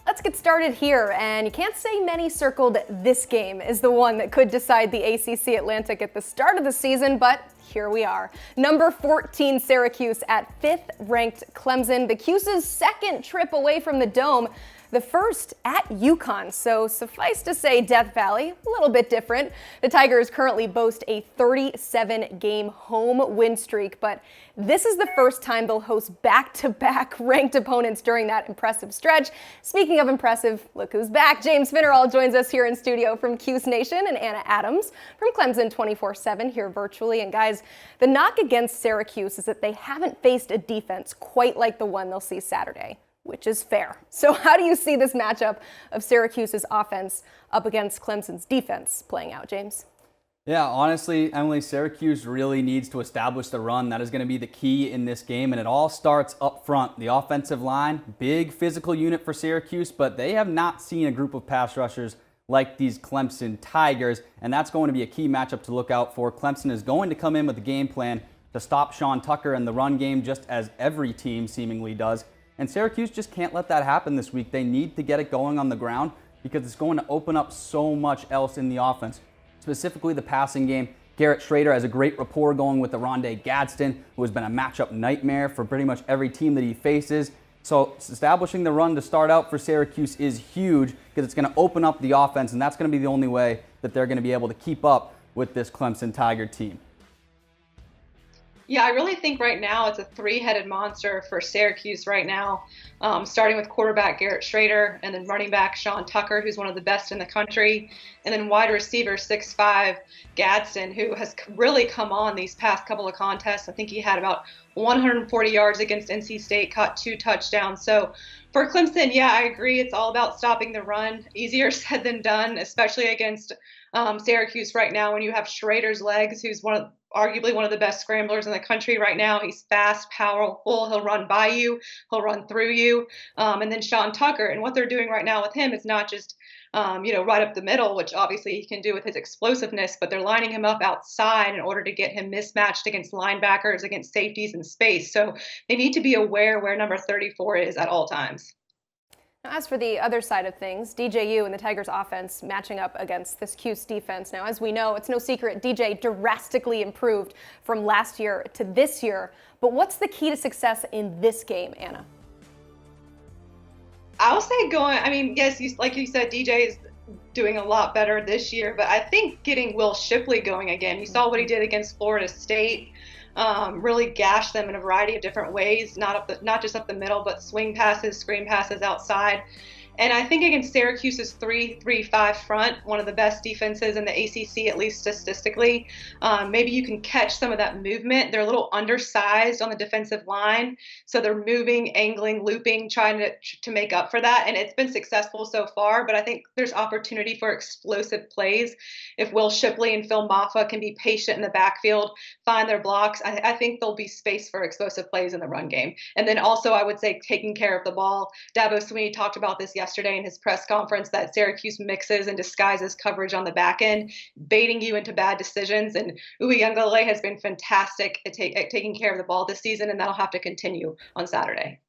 Let's get started here, and you can't say many circled this game is the one that could decide the ACC Atlantic at the start of the season, but here we are. Number 14 Syracuse at 5th-ranked Clemson. The Cuse's second trip away from the Dome, the first at UConn, so suffice to say Death Valley, a little bit different. The Tigers currently boast a 37-game home win streak, but this is the first time they'll host back-to-back ranked opponents during that impressive stretch. Speaking of impressive, look who's back. James Finneral joins us here in studio from Cuse Nation, and Anna Adams from Clemson 24/7 here virtually. And guys, the knock against Syracuse is that they haven't faced a defense quite like the one they'll see Saturday, which is fair. So how do you see this matchup of Syracuse's offense up against Clemson's defense playing out, James? Yeah, honestly, Emily, Syracuse really needs to establish the run. That is going to be the key in this game, and it all starts up front. The offensive line, big physical unit for Syracuse, but they have not seen a group of pass rushers like these Clemson Tigers, and that's going to be a key matchup to look out for. Clemson is going to come in with a game plan to stop Sean Tucker in the run game, just as every team seemingly does. And Syracuse just can't let that happen this week. They need to get it going on the ground because it's going to open up so much else in the offense, specifically the passing game. Garrett Schrader has a great rapport going with Rondé Gadsden, who has been a matchup nightmare for pretty much every team that he faces. So establishing the run to start out for Syracuse is huge because it's going to open up the offense, and that's going to be the only way that they're going to be able to keep up with this Clemson Tiger team. Yeah, I really think right now it's a three-headed monster for Syracuse right now, starting with quarterback Garrett Schrader and then running back Sean Tucker, who's one of the best in the country, and then wide receiver 6'5" Gadsden, who has really come on these past couple of contests. I think he had about 140 yards against NC State, caught 2 touchdowns. So for Clemson, yeah, I agree. It's all about stopping the run. Easier said than done, especially against Syracuse right now when you have Schrader's legs, who's arguably one of the best scramblers in the country right now. He's fast, powerful. He'll run by you. He'll run through you. And then Sean Tucker. And what they're doing right now with him is not just, right up the middle, which obviously he can do with his explosiveness, but they're lining him up outside in order to get him mismatched against linebackers, against safeties in space. So they need to be aware where number 34 is at all times. Now, as for the other side of things, DJU and the Tigers offense matching up against this Cuse defense. Now, as we know, it's no secret DJ drastically improved from last year to this year. But what's the key to success in this game, Anna? I'll say yes, like you said, DJ is doing a lot better this year, but I think getting Will Shipley going again. You saw what he did against Florida State. Really gashed them in a variety of different ways, not just up the middle, but swing passes, screen passes outside. And I think against Syracuse's 3-3-5 front, one of the best defenses in the ACC, at least statistically, maybe you can catch some of that movement. They're a little undersized on the defensive line, so they're moving, angling, looping, trying to make up for that. And it's been successful so far, but I think there's opportunity for explosive plays. If Will Shipley and Phil Maffa can be patient in the backfield, find their blocks, I think there'll be space for explosive plays in the run game. And then also, I would say taking care of the ball. Dabo Swinney talked about this yesterday in his press conference, that Syracuse mixes and disguises coverage on the back end, baiting you into bad decisions. And Uyunglele has been fantastic at taking care of the ball this season, and that'll have to continue on Saturday.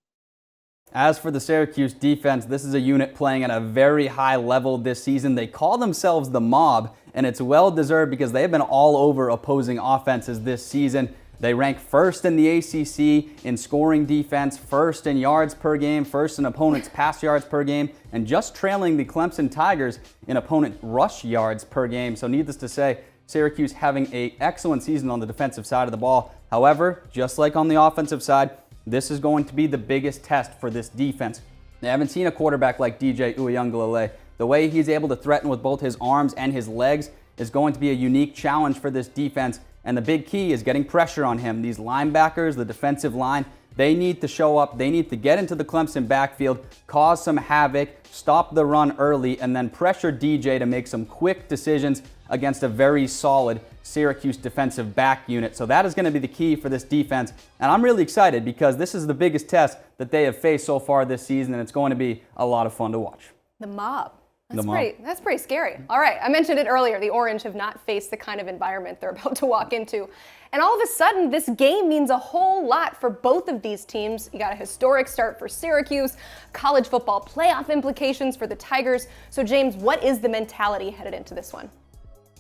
As for the Syracuse defense, this is a unit playing at a very high level this season. They call themselves the Mob, and it's well-deserved because they've been all over opposing offenses this season. They rank first in the ACC in scoring defense, first in yards per game, first in opponents' pass yards per game, and just trailing the Clemson Tigers in opponent rush yards per game. So needless to say, Syracuse having an excellent season on the defensive side of the ball. However, just like on the offensive side, this is going to be the biggest test for this defense. They haven't seen a quarterback like DJ Uyunglele. The way he's able to threaten with both his arms and his legs is going to be a unique challenge for this defense. And the big key is getting pressure on him. These linebackers, the defensive line, they need to show up. They need to get into the Clemson backfield, cause some havoc, stop the run early, and then pressure DJ to make some quick decisions against a very solid Syracuse defensive back unit. So that is going to be the key for this defense. And I'm really excited because this is the biggest test that they have faced so far this season, and it's going to be a lot of fun to watch. The Mob. That's pretty scary. All right, I mentioned it earlier. The Orange have not faced the kind of environment they're about to walk into. And all of a sudden, this game means a whole lot for both of these teams. You got a historic start for Syracuse, college football playoff implications for the Tigers. So James, what is the mentality headed into this one?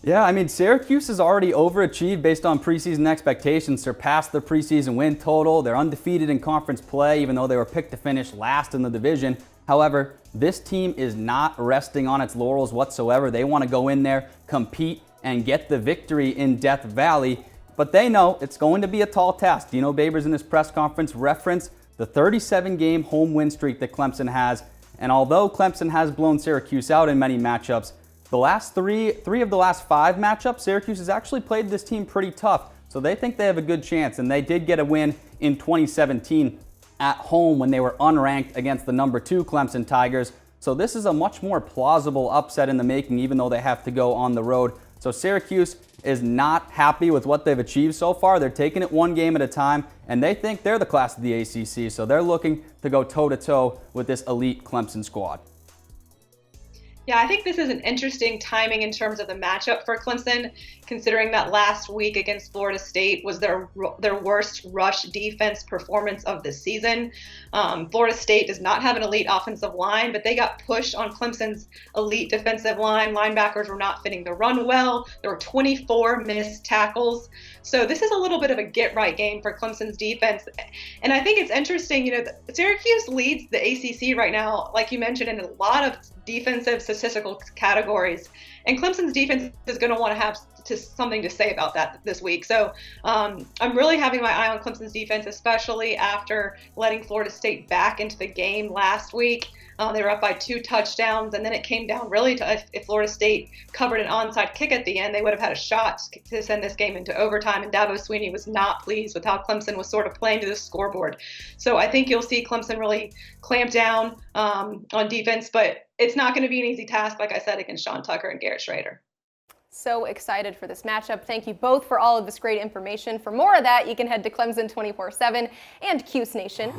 Yeah, I mean, Syracuse has already overachieved based on preseason expectations, surpassed the preseason win total. They're undefeated in conference play, even though they were picked to finish last in the division. However, this team is not resting on its laurels whatsoever. They want to go in there, compete, and get the victory in Death Valley. But they know it's going to be a tall task. Dino Babers in his press conference referenced the 37-game home win streak that Clemson has. And although Clemson has blown Syracuse out in many matchups, the last three of the last 5 matchups, Syracuse has actually played this team pretty tough. So they think they have a good chance. And they did get a win in 2017 at home when they were unranked against the number 2 Clemson Tigers. So this is a much more plausible upset in the making, even though they have to go on the road. So Syracuse is not happy with what they've achieved so far. They're taking it one game at a time, and they think they're the class of the ACC. So they're looking to go toe-to-toe with this elite Clemson squad. Yeah, I think this is an interesting timing in terms of the matchup for Clemson, considering that last week against Florida State was their worst rush defense performance of the season. Florida State does not have an elite offensive line, but they got pushed on Clemson's elite defensive line. Linebackers were not fitting the run well. There were 24 missed tackles. So this is a little bit of a get-right game for Clemson's defense. And I think it's interesting, Syracuse leads the ACC right now, like you mentioned, in a lot of defensive statistical categories. And Clemson's defense is going to want to have something to say about that this week. So I'm really having my eye on Clemson's defense, especially after letting Florida State back into the game last week. They were up by 2 touchdowns, and then it came down really to if Florida State covered an onside kick at the end, they would have had a shot to send this game into overtime, and Dabo Swinney was not pleased with how Clemson was sort of playing to the scoreboard. So I think you'll see Clemson really clamp down on defense, but it's not going to be an easy task, like I said, against Sean Tucker and Garrett Schrader. So excited for this matchup. Thank you both for all of this great information. For more of that, you can head to Clemson 24/7 and Cuse Nation.